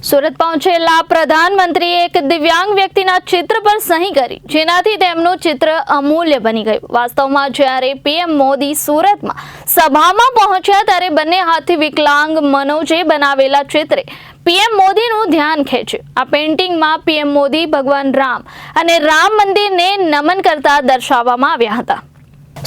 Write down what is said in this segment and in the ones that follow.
સુરત પહોંચેલા પ્રધાનમંત્રીએ એક દિવ્યાંગ વ્યક્તિના ચિત્ર પર સહી કરી, જેનાથી તેમનું ચિત્ર અમૂલ્ય બની ગયું. વાસ્તવમાં જ્યારે પીએમ મોદી સુરતમાં સભામાં પહોંચ્યા ત્યારે બંને હાથથી વિકલાંગ મનોજે બનાવેલા ચિત્રે પીએમ મોદીનું ધ્યાન ખેંચ્યું. આ પેઇન્ટિંગમાં પીએમ મોદી ભગવાન રામ અને રામ મંદિરને નમન કરતા દર્શાવવામાં આવ્યા હતા.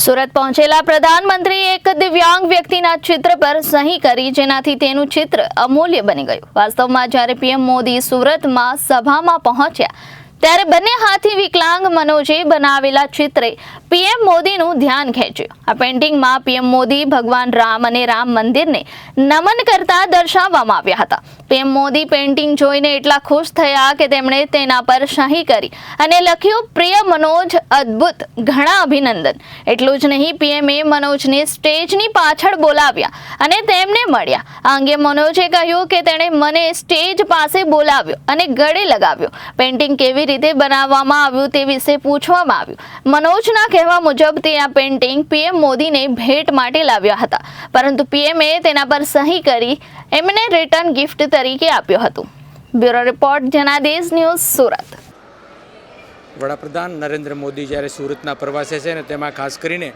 સુરત પહોંચેલા પ્રધાનમંત્રીએ એક દિવ્યાંગ વ્યક્તિના ચિત્ર પર સહી કરી, જેનાથી તેનું ચિત્ર અમૂલ્ય બની ગયું. વાસ્તવમાં જ્યારે પીએમ મોદી સુરતમાં સભામાં પહોંચ્યા ત્યારે બંને હાથી વિકલાંગ મનોજે બનાવેલા ચિત્રે પીએમ મોદીનું ધ્યાન ખેંચ્યું. આ પેઇન્ટિંગમાં પીએમ મોદી ભગવાન રામ અને રામ મંદિરને નમન કરતા દર્શાવવામાં આવ્યા હતા. પીએમ મોદી પેઇન્ટિંગ જોઈને એટલા ખુશ થયા કે તેમણે તેના પર સહી કરી અને લખ્યું, પ્રિય મનોજ, અદ્ભુત, ઘણા અભિનંદન. એટલું જ નહીં, પીએમએ મનોજને સ્ટેજની પાછળ બોલાવ્યા અને તેમને મળ્યા. આ અંગે મનોજે કહ્યું કે તેણે મને સ્ટેજ પાસે બોલાવ્યો અને ગળે લગાવ્યો. પેઇન્ટિંગ કેવી રીતે બનાવવામાં આવ્યું તે વિશે પૂછવામાં આવ્યું. મનોજના કહેવા મુજબ તે આ પેઇન્ટિંગ પીએમ મોદીને ભેટ માટે લાવ્યા હતા, પરંતુ પીએમએ તેના પર સહી કરી એમને રિટર્ન ગિફ્ટ તરીકે આપ્યો હતો. Bureau report, Janadesh news, Surat. વડાપ્રધાન નરેન્દ્ર મોદી જ્યારે સુરતના પ્રવાસે છે ને, તેમાં ખાસ કરીને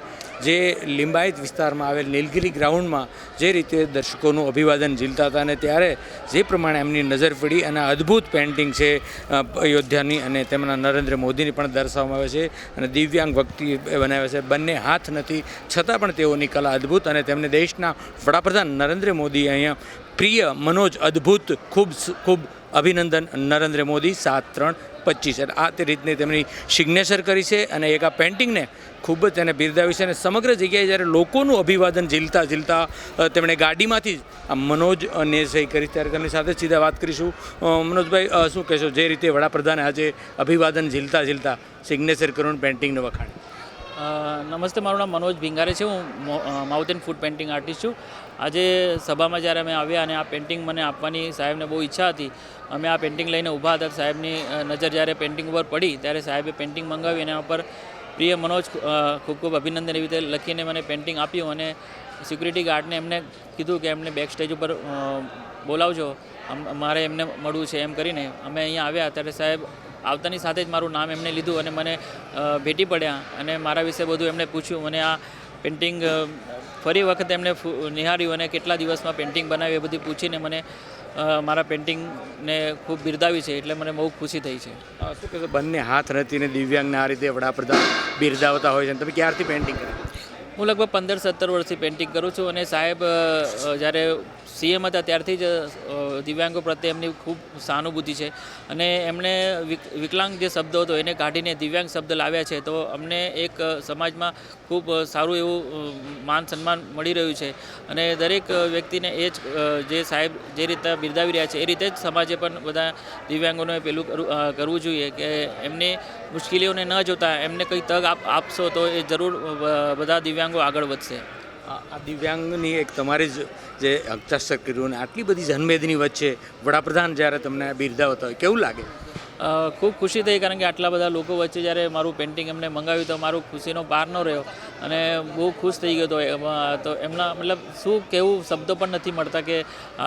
જે લિંબાયત વિસ્તારમાં આવેલ નીલગિરી ગ્રાઉન્ડમાં જે રીતે દર્શકોનું અભિવાદન ઝીલતા હતા, અને ત્યારે જે પ્રમાણે એમની નજર પડી અને અદ્ભુત પેઇન્ટિંગ છે અયોધ્યાની અને તેમના નરેન્દ્ર મોદીની પણ દર્શાવવામાં આવે છે અને દિવ્યાંગ વ્યક્તિ બનાવે છે. બંને હાથ નથી છતાં પણ તેઓની કલા અદ્ભુત, અને તેમને દેશના વડાપ્રધાન નરેન્દ્ર મોદી અહીંયા પ્રિય મનોજ, અદ્ભુત, ખૂબ ખૂબ અભિનંદન નરેન્દ્ર મોદી 7-3-25 આ તે રીતની તેમની સિગ્નેચર કરી છે અને એક આ પેઇન્ટિંગને ખૂબ જ તેને બિરદાવી છે. અને સમગ્ર જગ્યાએ જ્યારે લોકોનું અભિવાદન ઝીલતા તેમણે ગાડીમાંથી જ આ મનોજને સહી કરી, ત્યારે તેમની સાથે સીધા વાત કરીશું. મનોજભાઈ, શું કહેશો, જે રીતે વડાપ્રધાને આજે અભિવાદન ઝીલતા સિગ્નેચર કર્યું પેઇન્ટિંગને વખાણ? નમસ્તે, મારું નામ મનોજ ભીંગારે છે. હું mouth and food painting artist છું. આજે સભામાં જ્યારે અમે આવ્યા અને આ પેઇન્ટિંગ મને આપવાની સાહેબને બહુ ઈચ્છા હતી, અમે આ પેઇન્ટિંગ લઈને ઊભા હતા. સાહેબની નજર જ્યારે પેઇન્ટિંગ ઉપર પડી ત્યારે સાહેબે પેઇન્ટિંગ મંગાવી અને એના ઉપર પ્રિય મનોજ, ખૂબ ખૂબ અભિનંદન એવી રીતે લખીને મને પેઇન્ટિંગ આપ્યું. અને સિક્યુરિટી ગાર્ડને એમને કીધું કે એમને બેક સ્ટેજ ઉપર બોલાવજો, મારે એમને મળવું છે એમ કરીને અમે અહીંયા આવ્યા. ત્યારે સાહેબ આવતાની સાથે જ મારું નામ એમને લીધું અને મને ભેટી પડ્યા અને મારા વિશે બધું એમને પૂછ્યું. મને આ પેઇન્ટિંગ ફરી વખત એમને નિહાળ્યું અને કેટલા દિવસમાં પેઇન્ટિંગ બનાવી એ બધી પૂછીને મને મારા પેઇન્ટિંગને ખૂબ બિરદાવી છે, એટલે મને બહુ ખુશી થઈ છે. શું કહેશો, બંને હાથ નથી ને દિવ્યાંગને આ રીતે વડાપ્રધાન બિરદાવતા હોય છે, તમે ક્યારથી પેઇન્ટિંગ કરી? હું લગભગ 15-17 વર્ષથી પેઇન્ટિંગ કરું છું. અને સાહેબ જ્યારે સીએમ હતા ત્યારથી જ દિવ્યાંગો પ્રત્યે એમની ખૂબ સહાનુભૂતિ છે અને એમણે વિકલાંગ જે શબ્દ હતો એને કાઢીને દિવ્યાંગ શબ્દ લાવ્યા છે. તો અમને એક સમાજમાં ખૂબ સારું એવું માન સન્માન મળી રહ્યું છે અને દરેક વ્યક્તિને એ જ જે સાહેબ જે રીતે બિરદાવી રહ્યા છે એ રીતે જ સમાજે પણ બધા દિવ્યાંગોને પેલું કરવું જોઈએ કે એમની મુશ્કેલીઓને ન જોતા એમને કંઈ તક આપશો તો એ જરૂર બધા દિવ્યાંગો આગળ વધશે. આ દિવ્યાંગની એક તમારી જ જે હસ્તાક્ષર કર્યું અને આટલી બધી જનમેદની વચ્ચે વડાપ્રધાન જ્યારે તમને બિરદાવતા હોય, કેવું લાગે? ખૂબ ખુશી થઈ, કારણ કે આટલા બધા લોકો વચ્ચે જ્યારે મારું પેઇન્ટિંગ એમને મંગાવ્યું તો મારું ખુશીનો પાર ન રહ્યો અને બહુ ખુશ થઈ ગયો હતો. તો એમના મતલબ શું કહેવું, શબ્દો પણ નથી મળતા કે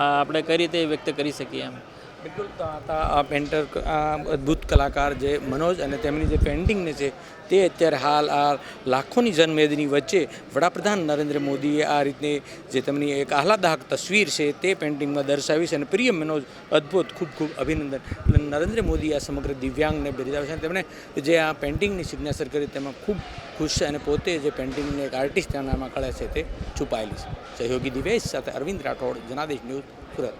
આપણે કઈ રીતે વ્યક્ત કરી શકીએ એમ. બિલકુલ. તો આ પેઇન્ટર, આ અદ્ભુત કલાકાર જે મનોજ અને તેમની જે પેઇન્ટિંગને છે તે અત્યારે હાલ આ લાખોની જનમેદની વચ્ચે વડાપ્રધાન નરેન્દ્ર મોદીએ આ રીતની જે તેમની એક આહલાદક તસવીર છે તે પેઇન્ટિંગમાં દર્શાવી છે. અને પ્રિય મનોજ, અદ્ભુત, ખૂબ ખૂબ અભિનંદન. એટલે નરેન્દ્ર મોદી આ સમગ્ર દિવ્યાંગને બિરદાવે છે અને તેમણે જે આ પેઇન્ટિંગની સિગ્નેચર કરી તેમાં ખૂબ ખુશ છે અને પોતે જે પેઇન્ટિંગની એક આર્ટિસ્ટ તેનામાં કળા છે તે છુપાયેલી છે. સહયોગી દિવેશ સાથે અરવિંદ રાઠોડ, જનાદેશ ન્યૂઝ, સુરત.